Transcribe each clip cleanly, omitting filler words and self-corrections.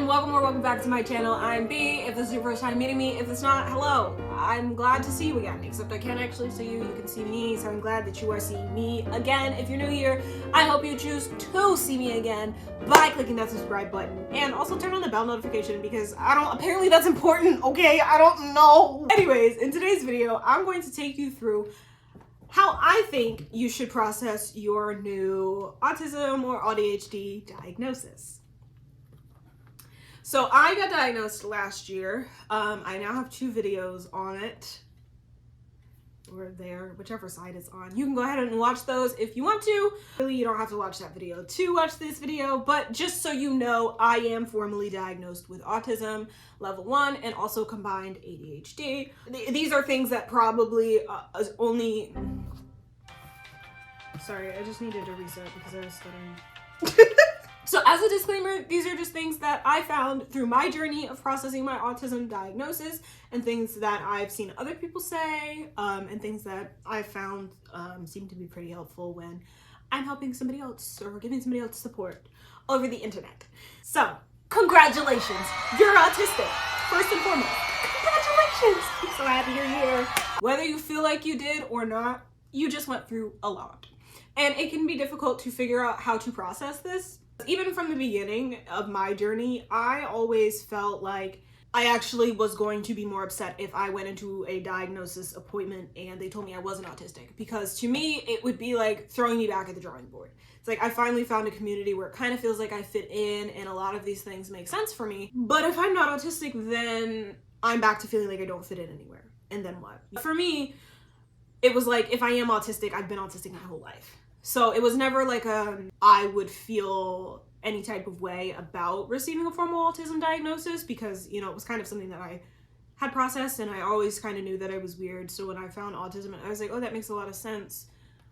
and welcome or welcome back to my channel. I'm B. If this is your first time meeting me, if it's not, hello. I'm glad to see you again, except I can't actually see you, you can see me, so I'm glad that you are seeing me again. If you're new here, I hope you choose to see me again by clicking that subscribe button, and also turn on the bell notification because apparently that's important, okay? I don't know. Anyways, in today's video, I'm going to take you through how I think you should process your new autism or audhd diagnosis. So I got diagnosed last year. I now have 2 videos on it, or there, whichever side it's on. You can go ahead and watch those if you want to. Really, you don't have to watch that video to watch this video, but just so you know, I am formally diagnosed with autism level 1 and also combined ADHD. These are things that probably only... Sorry, I just needed to reset because I was stuttering. So as a disclaimer, these are just things that I found through my journey of processing my autism diagnosis and things that I've seen other people say and things that I found seem to be pretty helpful when I'm helping somebody else or giving somebody else support over the internet. So, congratulations, you're autistic, first and foremost. Congratulations! I'm so happy you're here. Whether you feel like you did or not, you just went through a lot. And it can be difficult to figure out how to process this. Even from the beginning of my journey, I always felt like I actually was going to be more upset if I went into a diagnosis appointment and they told me I wasn't autistic, because to me, it would be like throwing me back at the drawing board. It's like I finally found a community where it kind of feels like I fit in and a lot of these things make sense for me. But if I'm not autistic, then I'm back to feeling like I don't fit in anywhere. And then what? For me, it was like, if I am autistic, I've been autistic my whole life. So it was never like I would feel any type of way about receiving a formal autism diagnosis because, you know, it was kind of something that I had processed and I always kind of knew that I was weird. So when I found autism, I was like, oh, that makes a lot of sense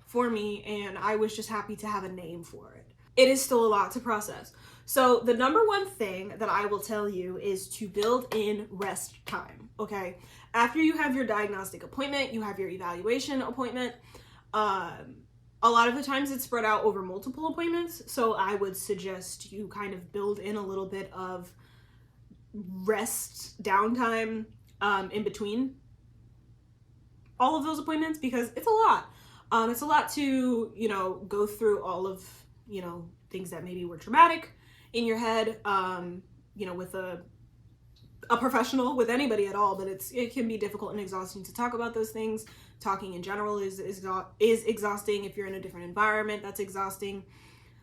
for me. And I was just happy to have a name for it. It is still a lot to process. So the number one thing that I will tell you is to build in rest time, okay? After you have your diagnostic appointment, you have your evaluation appointment, a lot of the times it's spread out over multiple appointments, so I would suggest you kind of build in a little bit of rest, downtime in between all of those appointments because it's a lot. It's a lot to, you know, go through all of, you know, things that maybe were traumatic in your head, you know, with a professional, with anybody at all, but it can be difficult and exhausting to talk about those things. Talking in general is exhausting. If you're in a different environment, that's exhausting.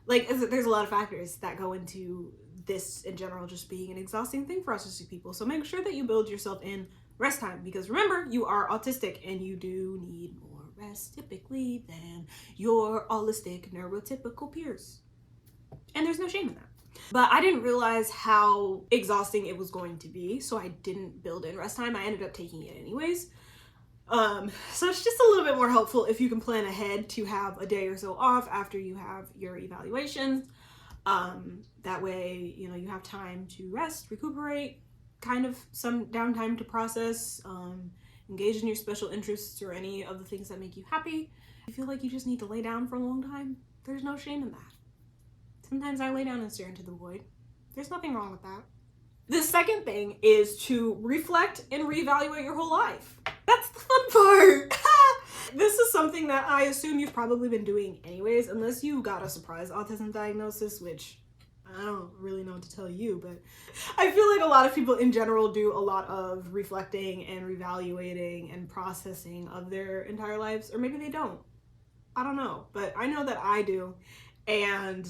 Like, there's a lot of factors that go into this in general just being an exhausting thing for autistic people. So make sure that you build yourself in rest time because remember, you are autistic and you do need more rest typically than your holistic neurotypical peers. And there's no shame in that. But I didn't realize how exhausting it was going to be, so I didn't build in rest time. I ended up taking it anyways. So it's just a little bit more helpful if you can plan ahead to have a day or so off after you have your evaluations. That way, you know, you have time to rest, recuperate, kind of some downtime to process, engage in your special interests or any of the things that make you happy. If you feel like you just need to lay down for a long time, there's no shame in that. Sometimes I lay down and stare into the void. There's nothing wrong with that. The second thing is to reflect and reevaluate your whole life. That's the fun part. This is something that I assume you've probably been doing anyways, unless you got a surprise autism diagnosis, which I don't really know what to tell you, but I feel like a lot of people in general do a lot of reflecting and reevaluating and processing of their entire lives, or maybe they don't. I don't know, but I know that I do. And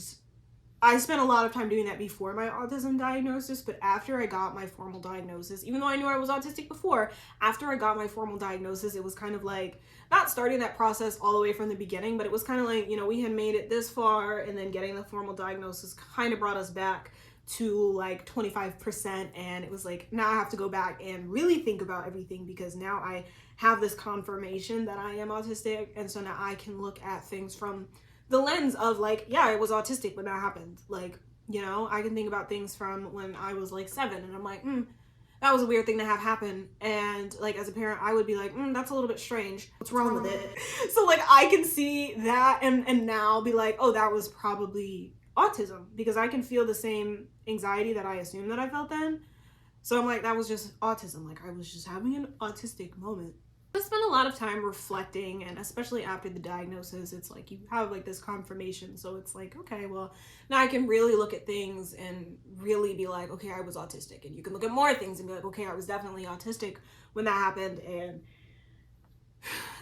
I spent a lot of time doing that before my autism diagnosis, but after I got my formal diagnosis, even though I knew I was autistic before, after I got my formal diagnosis, it was kind of like, not starting that process all the way from the beginning, but it was kind of like, you know, we had made it this far and then getting the formal diagnosis kind of brought us back to like 25%. And it was like, now I have to go back and really think about everything because now I have this confirmation that I am autistic. And so now I can look at things from the lens of like, yeah, I was autistic when that happened. Like, you know, I can think about things from when I was like 7 and I'm like, that was a weird thing to have happen. And like, as a parent, I would be like, that's a little bit strange. What's wrong with it? So like, I can see that and now be like, oh, that was probably autism because I can feel the same anxiety that I assumed that I felt then. So I'm like, that was just autism. Like, I was just having an autistic moment. I spent a lot of time reflecting, and especially after the diagnosis, it's like you have like this confirmation. So it's like, okay, well, now I can really look at things and really be like, okay, I was autistic. And you can look at more things and be like, okay, I was definitely autistic when that happened. And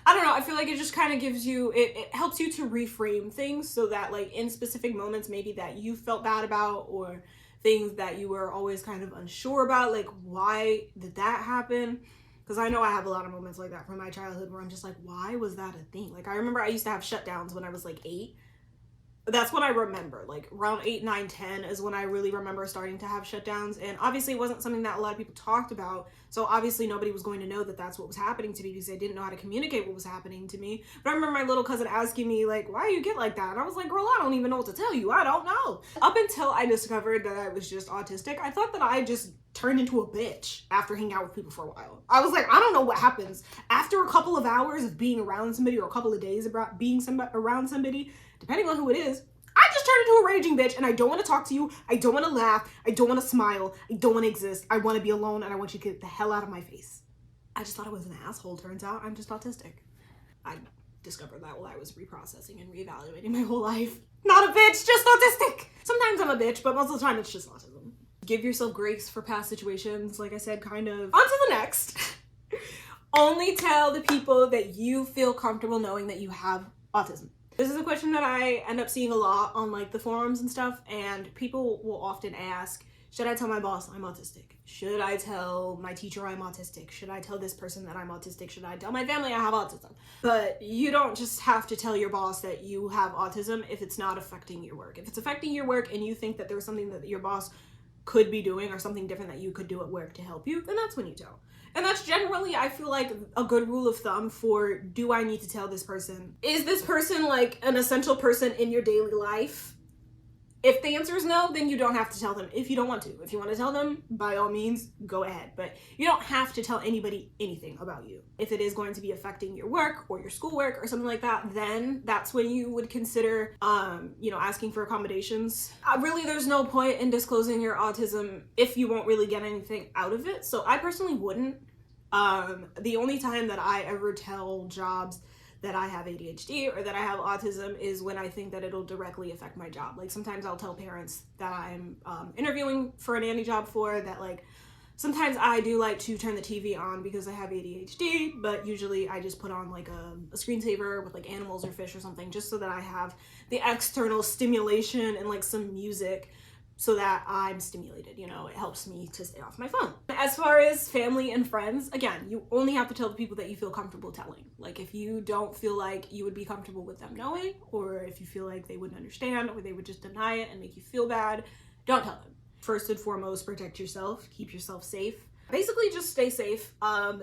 I don't know, I feel like it just kind of gives you, it helps you to reframe things so that like in specific moments maybe that you felt bad about, or things that you were always kind of unsure about, like why did that happen? Because I know I have a lot of moments like that from my childhood where I'm just like, why was that a thing? Like I remember I used to have shutdowns when I was like 8. That's what I remember. Like around 8, 9, 10 is when I really remember starting to have shutdowns. And obviously it wasn't something that a lot of people talked about. So obviously nobody was going to know that that's what was happening to me, because they didn't know how to communicate what was happening to me. But I remember my little cousin asking me like, why do you get like that? And I was like, girl, I don't even know what to tell you. I don't know. Up until I discovered that I was just autistic, I thought that I just turned into a bitch after hanging out with people for a while. I was like, I don't know what happens. After a couple of hours of being around somebody, or a couple of days about being around somebody, depending on who it is, I just turned into a raging bitch, and I don't want to talk to you. I don't want to laugh. I don't want to smile. I don't want to exist. I want to be alone, and I want you to get the hell out of my face. I just thought I was an asshole. Turns out I'm just autistic. I discovered that while I was reprocessing and reevaluating my whole life. Not a bitch, just autistic. Sometimes I'm a bitch, but most of the time it's just autism. Give yourself grace for past situations. Like I said, kind of. On to the next. Only tell the people that you feel comfortable knowing that you have autism. This is a question that I end up seeing a lot on like the forums and stuff, and people will often ask, should I tell my boss I'm autistic? Should I tell my teacher I'm autistic? Should I tell this person that I'm autistic? Should I tell my family I have autism? But you don't just have to tell your boss that you have autism if it's not affecting your work. If it's affecting your work and you think that there's something that your boss could be doing or something different that you could do at work to help you, then that's when you tell. And that's generally, I feel like, a good rule of thumb for, do I need to tell this person? Is this person like an essential person in your daily life? If the answer is no, then you don't have to tell them if you don't want to. If you want to tell them, by all means, go ahead. But you don't have to tell anybody anything about you. If it is going to be affecting your work or your schoolwork or something like that, then that's when you would consider, asking for accommodations. Really, there's no point in disclosing your autism if you won't really get anything out of it. So I personally wouldn't. The only time that I ever tell jobs that I have ADHD or that I have autism is when I think that it'll directly affect my job. Like sometimes I'll tell parents that I'm interviewing for a nanny job for that, like sometimes I do like to turn the TV on because I have ADHD, but usually I just put on like a screensaver with like animals or fish or something, just so that I have the external stimulation and like some music so that I'm stimulated, it helps me to stay off my phone. As far as family and friends, again, you only have to tell the people that you feel comfortable telling. Like if you don't feel like you would be comfortable with them knowing, or if you feel like they wouldn't understand, or they would just deny it and make you feel bad, don't tell them. First and foremost, protect yourself, keep yourself safe. Basically just stay safe.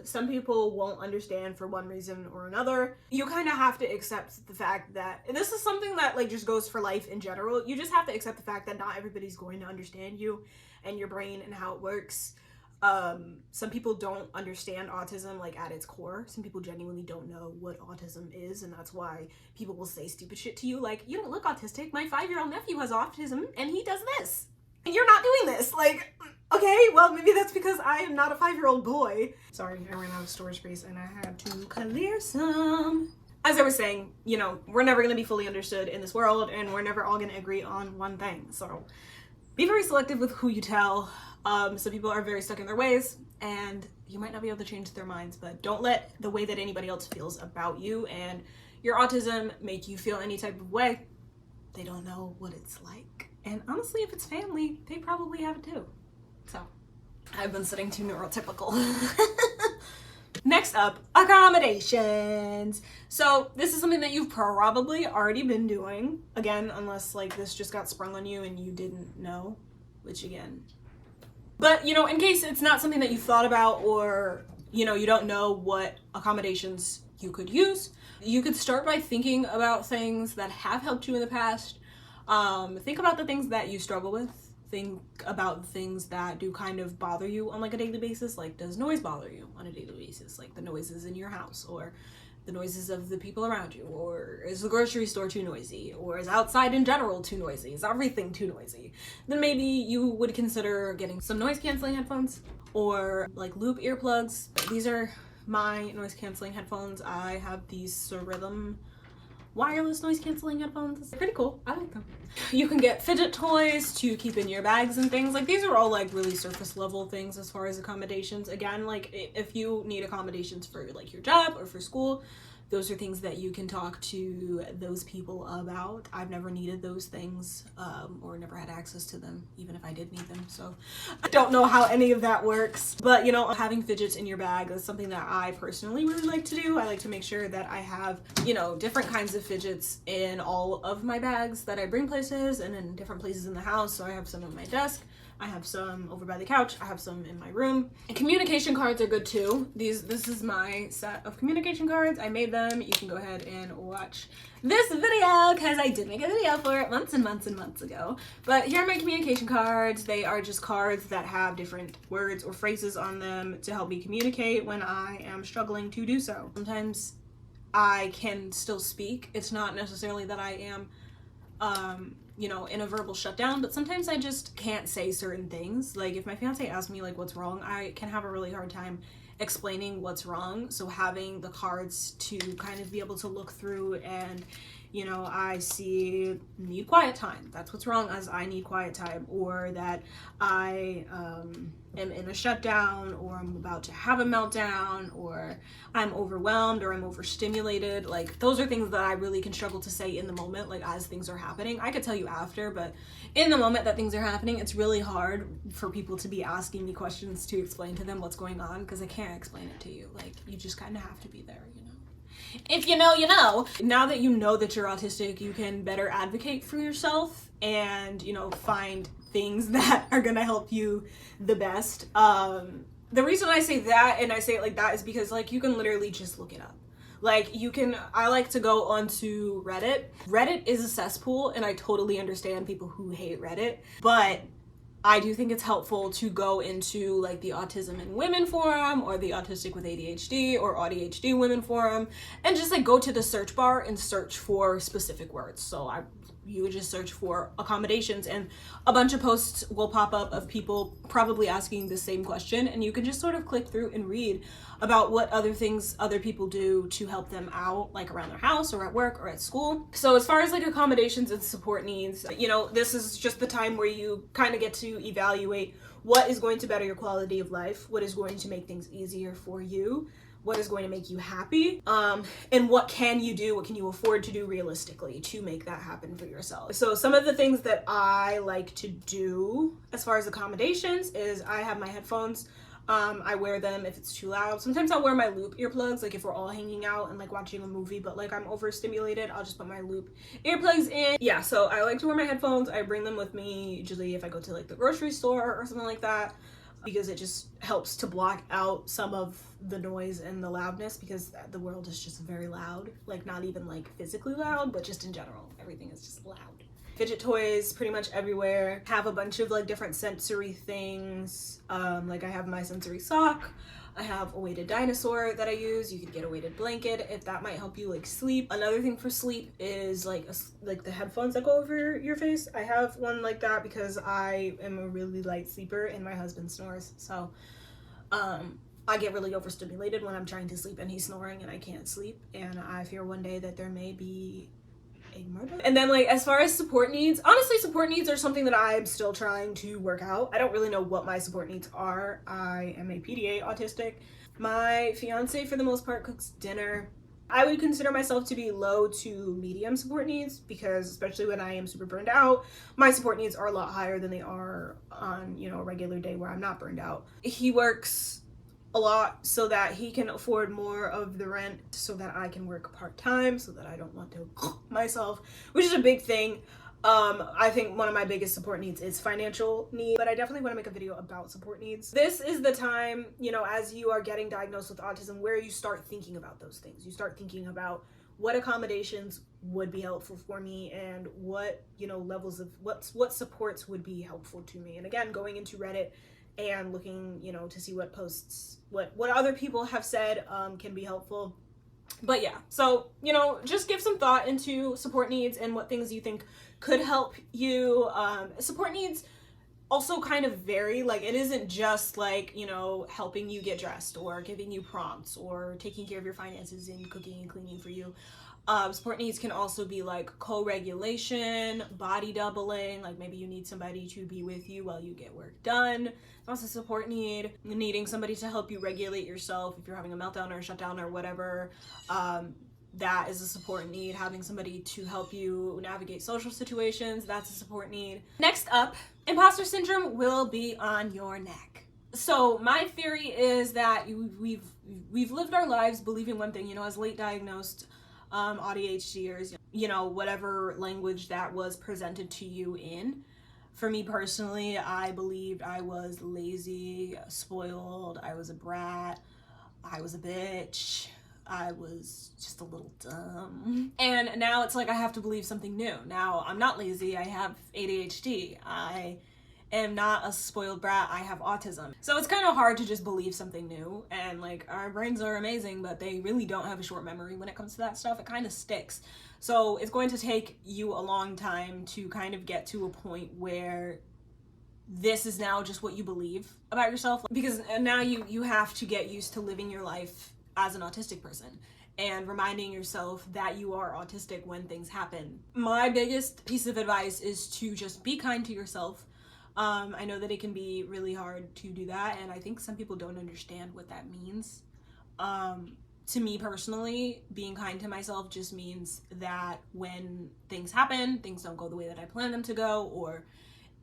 Some people won't understand for one reason or another. You kind of have to accept the fact that, and this is something that like just goes for life in general, you just have to accept the fact that not everybody's going to understand you and your brain and how it works. Some people don't understand autism like at its core. Some people genuinely don't know what autism is, and that's why people will say stupid shit to you like, you don't look autistic, my 5-year-old nephew has autism and he does this. And you're not doing this. Like, okay, well, maybe that's because I am not a 5-year-old boy. Sorry, I ran out of storage space and I had to clear some. As I was saying, we're never going to be fully understood in this world, and we're never all going to agree on one thing. So be very selective with who you tell. Some people are very stuck in their ways, and you might not be able to change their minds, but don't let the way that anybody else feels about you and your autism make you feel any type of way. They don't know what it's like. And honestly, if it's family, they probably have it too. So, I've been sitting too neurotypical. Next up, accommodations. So, this is something that you've probably already been doing. Again, unless like this just got sprung on you and you didn't know, which again. But, in case it's not something that you've thought about, or, you don't know what accommodations you could use, you could start by thinking about things that have helped you in the past. Think about the things that you struggle with. Think about things that do kind of bother you on like a daily basis. Like, does noise bother you on a daily basis? Like the noises in your house, or the noises of the people around you? Or is the grocery store too noisy? Or is outside in general too noisy? Is everything too noisy? Then maybe you would consider getting some noise canceling headphones or like loop earplugs. These are my noise canceling headphones. I have these Rhythm wireless noise canceling headphones. They're pretty cool. I like them. You can get fidget toys to keep in your bags and things. Like, these are all like really surface level things as far as accommodations. Again, like if you need accommodations for like your job or for school, those are things that you can talk to those people about. I've never needed those things or never had access to them, even if I did need them. So I don't know how any of that works. But, you know, having fidgets in your bag is something that I personally really like to do. I like to make sure that I have, you know, different kinds of fidgets in all of my bags that I bring places and in different places in the house. So I have some on my desk. I have some over by the couch. I have some in my room. And communication cards are good too. This is my set of communication cards. I made them. You can go ahead and watch this video because I did make a video for it months and months and months ago. But here are my communication cards. They are just cards that have different words or phrases on them to help me communicate when I am struggling to do so. Sometimes I can still speak. It's not necessarily that I am you know, in a verbal shutdown, but sometimes I just can't say certain things. Like if my fiance asks me like what's wrong, I can have a really hard time explaining what's wrong. So having the cards to kind of be able to look through and, you know, I see need quiet time. That's what's wrong, as I need quiet time, or that I am in a shutdown, or I'm about to have a meltdown, or I'm overwhelmed, or I'm overstimulated. Like those are things that I really can struggle to say in the moment, like as things are happening. I could tell you after, but in the moment that things are happening, it's really hard for people to be asking me questions to explain to them what's going on, because I can't explain it to you. Like you just kind of have to be there, you know. If you know, you know. Now that you know that you're autistic, you can better advocate for yourself and, you know, find things that are gonna help you the best. The reason I say that, and I say it like that, is because like you can literally just look it up. Like you can, I like to go onto Reddit. Reddit is a cesspool, and I totally understand people who hate Reddit, but I do think it's helpful to go into like the Autism in Women forum or the Autistic with ADHD or audhd women forum, and just like go to the search bar and search for specific words. So you would just search for accommodations and a bunch of posts will pop up of people probably asking the same question, and you can just sort of click through and read about what other things other people do to help them out, like around their house or at work or at school. So as far as like accommodations and support needs, you know, this is just the time where you kind of get to evaluate what is going to better your quality of life, what is going to make things easier for you, what is going to make you happy, and what can you do, what can you afford to do realistically to make that happen for yourself. So some of the things that I like to do as far as accommodations is I have my headphones. I wear them if it's too loud. Sometimes I'll wear my loop earplugs, like if we're all hanging out and like watching a movie, but like I'm overstimulated, I'll just put my loop earplugs in. Yeah, so I like to wear my headphones. I bring them with me usually if I go to like the grocery store or something like that, because it just helps to block out some of the noise and the loudness, because the world is just very loud. Like not even like physically loud, but just in general, everything is just loud. Fidget toys pretty much everywhere. Have a bunch of like different sensory things. Like I have my sensory sock. I have a weighted dinosaur that I use. You could get a weighted blanket if that might help you like sleep. Another thing for sleep is like the headphones that go over your face. I have one like that because I am a really light sleeper and my husband snores. So I get really overstimulated when I'm trying to sleep and he's snoring and I can't sleep. And I fear one day that there may be a murder. And then like as far as support needs, honestly support needs are something that I'm still trying to work out. I don't really know what my support needs are. I am a PDA autistic. My fiance for the most part cooks dinner. I would consider myself to be low to medium support needs, because especially when I am super burned out, my support needs are a lot higher than they are on, you know, a regular day where I'm not burned out. He works a lot so that he can afford more of the rent so that I can work part-time, so that I don't want to myself, which is a big thing. I think one of my biggest support needs is financial need, but I definitely want to make a video about support needs. This is the time, you know, as you are getting diagnosed with autism, where you start thinking about those things. You start thinking about what accommodations would be helpful for me, and what, you know, levels of what supports would be helpful to me. And again, going into Reddit and looking, you know, to see what posts, what other people have said can be helpful. But yeah, so, just give some thought into support needs and what things you think could help you. Support needs also kind of vary. Like, it isn't just like, helping you get dressed or giving you prompts or taking care of your finances and cooking and cleaning for you. Support needs can also be like co-regulation, body doubling, like maybe you need somebody to be with you while you get work done. That's a support need. Needing somebody to help you regulate yourself if you're having a meltdown or a shutdown or whatever. That is a support need. Having somebody to help you navigate social situations, that's a support need. Next up, imposter syndrome will be on your neck. So my theory is that we've lived our lives believing one thing, as late diagnosed ADHDers, whatever language that was presented to you in. For me personally, I believed I was lazy, spoiled, I was a brat, I was a bitch, I was just a little dumb. And now it's like I have to believe something new. Now I'm not lazy, I have ADHD. I am not a spoiled brat, I have autism. So it's kind of hard to just believe something new, and like our brains are amazing, but they really don't have a short memory when it comes to that stuff. It kind of sticks. So it's going to take you a long time to kind of get to a point where this is now just what you believe about yourself, because now you have to get used to living your life as an autistic person and reminding yourself that you are autistic when things happen. My biggest piece of advice is to just be kind to yourself. I know that it can be really hard to do that, and I think some people don't understand what that means. To me personally, being kind to myself just means that when things happen, things don't go the way that I plan them to go, or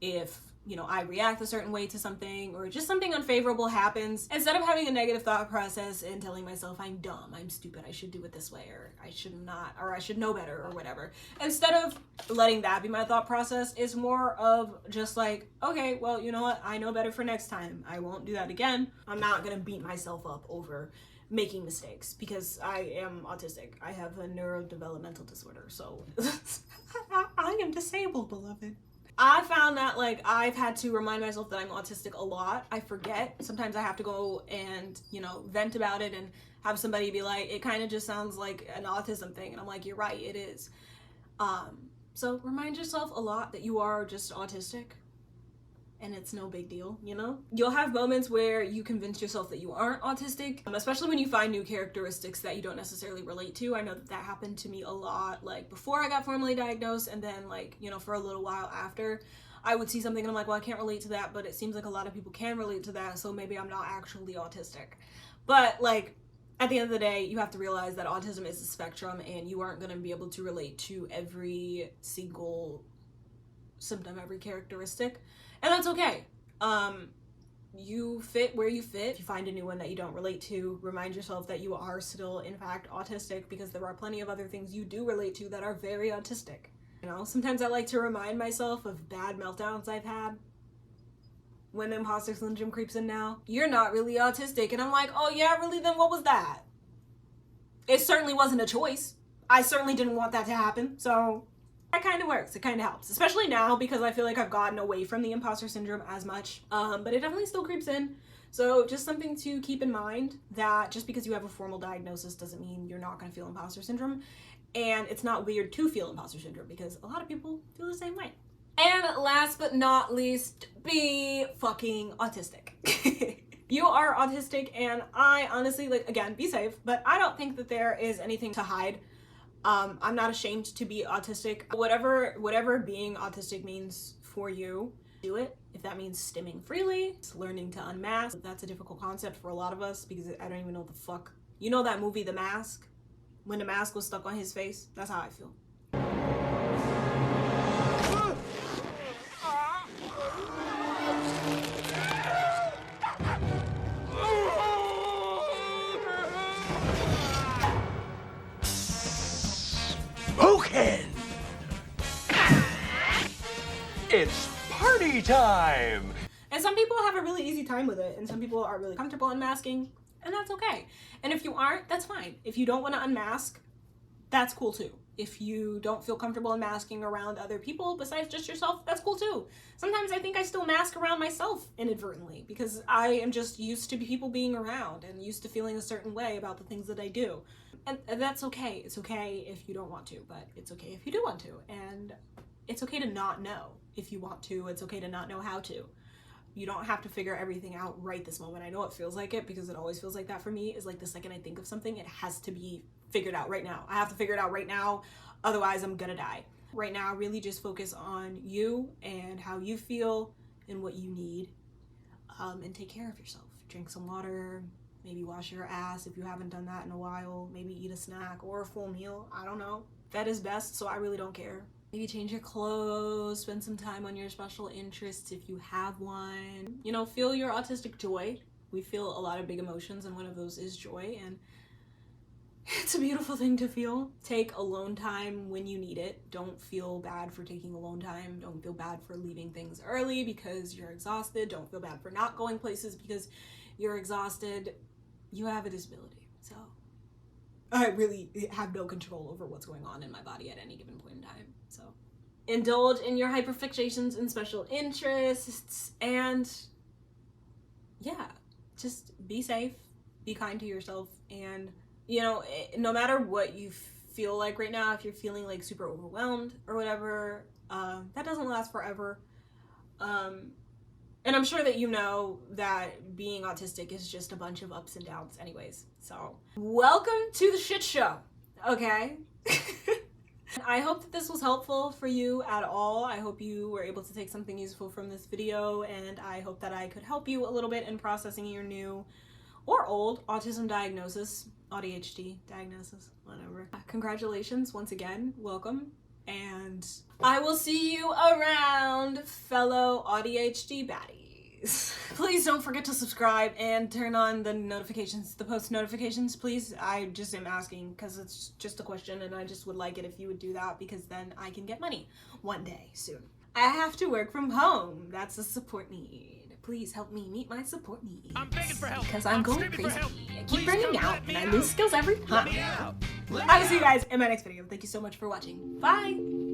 if I react a certain way to something, or just something unfavorable happens, instead of having a negative thought process and telling myself I'm dumb, I'm stupid, I should do it this way, or I should not, or I should know better, or whatever. Instead of letting that be my thought process, it's more of just like, okay, well, you know what? I know better for next time. I won't do that again. I'm not gonna beat myself up over making mistakes because I am autistic. I have a neurodevelopmental disorder, so I am disabled, beloved. I found that like I've had to remind myself that I'm autistic a lot. I forget. Sometimes I have to go and, vent about it and have somebody be like, it kind of just sounds like an autism thing. And I'm like, you're right, it is. So remind yourself a lot that you are just autistic and it's no big deal, You'll have moments where you convince yourself that you aren't autistic, especially when you find new characteristics that you don't necessarily relate to. I know that happened to me a lot, like before I got formally diagnosed, and then like, for a little while after. I would see something and I'm like, well, I can't relate to that, but it seems like a lot of people can relate to that, so maybe I'm not actually autistic. But like, at the end of the day, you have to realize that autism is a spectrum, and you aren't going to be able to relate to every single symptom, every characteristic. And that's okay. You fit where you fit. If you find a new one that you don't relate to, remind yourself that you are still, in fact, autistic, because there are plenty of other things you do relate to that are very autistic. Sometimes I like to remind myself of bad meltdowns I've had. When the imposter syndrome creeps in now, you're not really autistic. And I'm like, oh yeah, really? Then what was that? It certainly wasn't a choice. I certainly didn't want that to happen. So that kind of works. It kind of helps, especially now because I feel like I've gotten away from the imposter syndrome as much, but it definitely still creeps in. So just something to keep in mind, that just because you have a formal diagnosis doesn't mean you're not going to feel imposter syndrome, and it's not weird to feel imposter syndrome because a lot of people feel the same way. And last but not least, be fucking autistic. You are autistic, and I honestly, again, be safe, but I don't think that there is anything to hide. I'm not ashamed to be autistic. Whatever being autistic means for you, do it. If that means stimming freely, it's learning to unmask. That's a difficult concept for a lot of us because I don't even know what the fuck. You know that movie, The Mask? When the mask was stuck on his face? That's how I feel. It's party time! And some people have a really easy time with it, and some people are really comfortable unmasking, and that's okay. And if you aren't, that's fine. If you don't want to unmask, that's cool too. If you don't feel comfortable unmasking around other people besides just yourself, that's cool too. Sometimes I think I still mask around myself inadvertently because I am just used to people being around and used to feeling a certain way about the things that I do. And that's okay. It's okay if you don't want to, but it's okay if you do want to. And it's okay to not know if you want to. It's okay to not know how to. You don't have to figure everything out right this moment. I know it feels like it because it always feels like that for me, is like the second I think of something, it has to be figured out right now. I have to figure it out right now, otherwise I'm gonna die. Right now, really just focus on you and how you feel and what you need, and take care of yourself. Drink some water, maybe wash your ass if you haven't done that in a while, maybe eat a snack or a full meal, I don't know. That is best, so I really don't care. Maybe change your clothes, spend some time on your special interests if you have one. You know, feel your autistic joy. We feel a lot of big emotions, and one of those is joy, and it's a beautiful thing to feel. Take alone time when you need it. Don't feel bad for taking alone time. Don't feel bad for leaving things early because you're exhausted. Don't feel bad for not going places because you're exhausted. You have a disability, so I really have no control over what's going on in my body at any given point in time. So indulge in your hyperfixations and special interests, and yeah, just be safe, be kind to yourself, and you know, no matter what you feel like right now, if you're feeling like super overwhelmed or whatever, that doesn't last forever. And I'm sure that you know that being autistic is just a bunch of ups and downs anyways. So welcome to the shit show, okay? I hope that this was helpful for you at all. I hope you were able to take something useful from this video, and I hope that I could help you a little bit in processing your new or old autism diagnosis, audhd diagnosis, whatever. Congratulations once again, welcome, and I will see you around, fellow audhd baddies. Please don't forget to subscribe and turn on the notifications, the post notifications, please. I just am asking because it's just a question, and I just would like it if you would do that, because then I can get money one day soon. I have to work from home. That's a support need. Please help me meet my support needs. I'm begging for help. Because I'm going crazy. I keep Please burning come out, help me and I lose out. skills every Let me time. out. Let I me will see you out. guys in my next video. Thank you so much for watching. Bye!